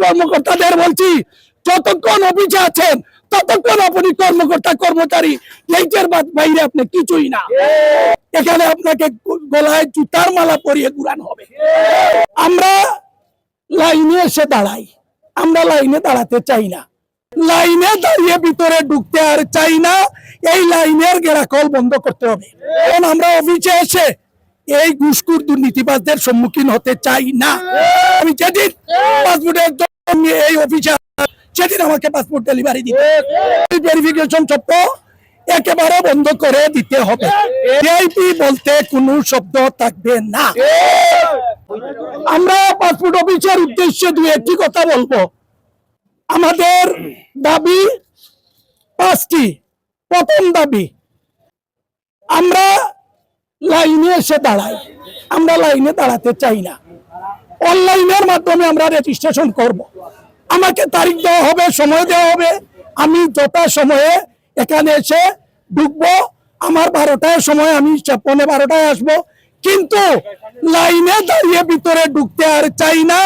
কর্মকর্তাদের বলছি, যতক্ষণ অফিসে আছেন ততক্ষণ আপনি কর্মকর্তা কর্মচারী, এইটার বাইরে আপনি কিছুই না। এখানে আপনাকে গলায় জুতার মালা পরিয়ে ঘুরানো হবে। আমরা লাইনে এসে দাঁড়াই, আমরা লাইনে দাঁড়াতে চাই না, লাইনে দাঁড়িয়ে ভিতরে ঢুকতে আর চাই না। এই লাইনের গেরাকল বন্ধ করতে হবে। কারণ আমরা অফিসে এসে এই ঘুষখোর দুর্নীতিবাজদের সম্মুখীন হতে চাই না। আমি যেদিন পাসপোর্টের জন্য এই অফিসে সেদিন আমাকে পাসপোর্ট ডেলিভারি দিতে, ভেরিফিকেশন চক্র একেবারে বন্ধ করে দিতে হবে। ভিআইপি বলতে কোনো শব্দ থাকবে না। আমরা পাসপোর্ট অফিসের উদ্দেশ্যে দুই একটি কথা বলবো। আমাদের দাবি 5টি। প্রথম দাবি, আমরা লাইনে এসে দাঁড়াই, আমরা লাইনে দাঁড়াতে চাই না। অনলাইনের মাধ্যমে আমরা রেজিস্ট্রেশন করব। আমাকে তারিখ দেওয়া হবে, সময় দেওয়া হবে, আমি যথা সময়ে এখানে এসে ঢুকবো। আমার 12টার সময় আমি 12:15 আসবো, কিন্তু লাইনে দাঁড়িয়ে ভিতরে ঢুকতে আর চাই না।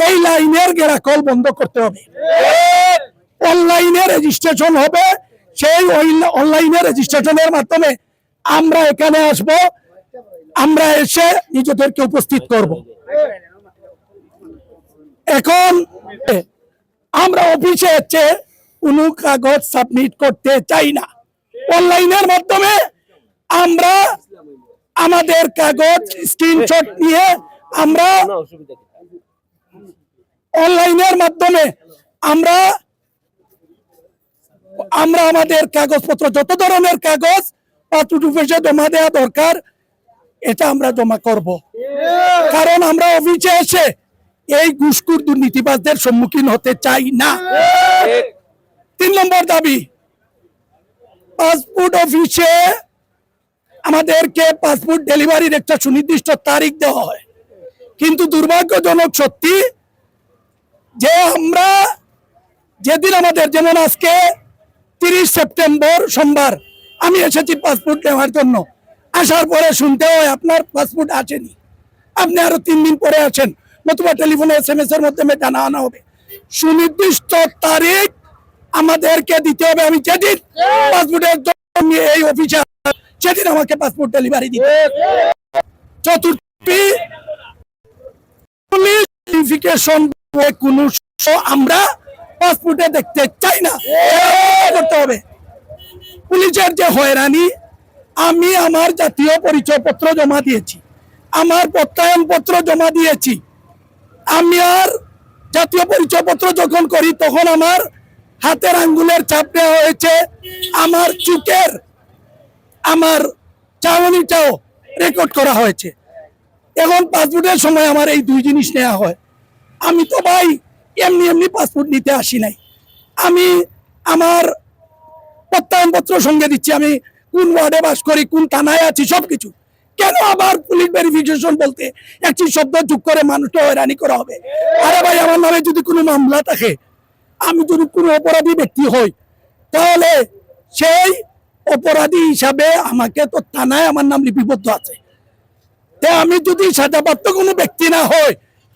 এই লাইনের গেরাকল বন্ধ করতে হবে। অনলাইনে রেজিস্ট্রেশন হবে, সেই অনলাইনে রেজিস্ট্রেশনের মাধ্যমে আমরা এখানে আসব, আমরা এসে নিজেদেরকে উপস্থিত করব। এখন আমরা অফিসে এসে কোনো কাগজ সাবমিট করতে চাই না। অনলাইনের মাধ্যমে আমরা আমাদের কাগজ স্ক্রিনশট নিয়ে আমরা অনলাইনের মাধ্যমে আমরা আমাদের কাগজপত্র, যত ধরনের কাগজ পাসপোর্ট অফিসে জমা দেওয়া দরকার, এটা আমরা জমা করব। কারণ আমরা অফিসে এসে এই ঘুষখোর দুর্নীতিবাজদের সম্মুখীন হতে চাই না। 3 নম্বর দাবি, পাসপোর্ট অফিসে আমাদেরকে পাসপোর্ট ডেলিভারির একটা সুনির্দিষ্ট তারিখ দেওয়া হয়, কিন্তু দুর্ভাগ্যজনক সত্যি যে আমরা যেদিন আমাদের, যেমন আজকে 30 সেপ্টেম্বর সোমবার আমি এসেছি পাসপোর্ট নেওয়ার জন্য, আসার পরে শুনতে হয় আপনার পাসপোর্ট আসেনি, আপনি আরো 3 দিন পরে আছেন, নতুবা টেলিফোনে SMS এর মাধ্যমে জানানো হবে। সুনির্দিষ্ট তারিখ আমাদেরকে দিতে হবে। আমি যেদিন পাসপোর্টের জন্য এই অফিসে সেদিন আমাকে পাসপোর্ট ডেলিভারি দিতে। চতুর্থী, পুলিশ ভেরিফিকেশন কোনো আমরা পাসপোর্টে দেখতে চাই না, করতে হবে। পুলিশের যে হয়রানি, আমি আমার জাতীয় পরিচয়পত্র জমা দিয়েছি, আমার প্রত্যয়নপত্র জমা দিয়েছি। আমি আর জাতীয় পরিচয়পত্র যখন করি তখন আমার হাতের আঙ্গুলের ছাপ দেওয়া হয়েছে, আমার চোখের, আমার চাউনিটাও রেকর্ড করা হয়েছে। এখন পাসপোর্টের সময় আমার এই 2 জিনিস নেওয়া হয়। আমি তো ভাই এমনি এমনি পাসপোর্ট নিতে আসি নাই, আমি আমার প্রত্যয়নপত্র সঙ্গে দিচ্ছি, আমি কোন ওয়ার্ডে বাস করি, কোন থানায় আছি, সবকিছু। কেন আবার পুলিশ ভেরিফিকেশন বলতে একটি শব্দ যোগ করে মানুষকে হয়রানি করা হবে? আরে ভাই, আমার নামে যদি কোনো মামলা থাকে, আমি যদি কোনো অপরাধী ব্যক্তি হই, তাহলে সেই অপরাধী হিসাবে আমাকে তো থানায় আমার নাম লিপিবদ্ধ আছে। আমি যদি সাজাপ্রাপ্ত কোনো ব্যক্তি না হয়,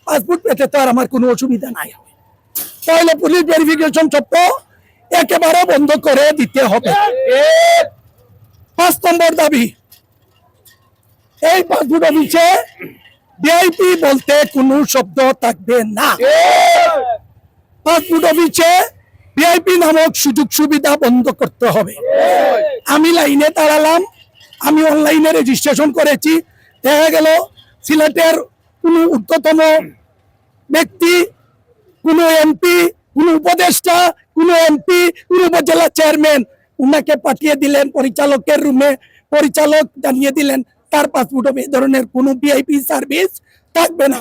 পাসপোর্ট পেতে তো আর আমার কোনো অসুবিধা নাই। তাহলে পুলিশ ভেরিফিকেশন চক্র একেবারে বন্ধ করে দিতে হবে। 5 নম্বর দাবি, এই পাসপোর্ট অফিসে ভিআইপি বলতে কোনো শব্দ থাকবে না। পাসপোর্ট অফিসে ভিআইপি নামক সুযোগ সুবিধা বন্ধ করতে হবে। আমি লাইনে দাঁড়ালাম, আমি অনলাইনে রেজিস্ট্রেশন করেছি, দেখা গেল সিলেটের কোনো ঊর্ধ্বতন ব্যক্তি, কোনো এমপি, কোনো উপদেষ্টা, কোনো এমপি, কোনো উপজেলা চেয়ারম্যান, উনাকে পাঠিয়ে দিলেন পরিচালকের রুমে, পরিচালক জানিয়ে দিলেন তার পাসপোর্ট হবে। এই ধরনের কোনো ভিআইপি সার্ভিস থাকবে না।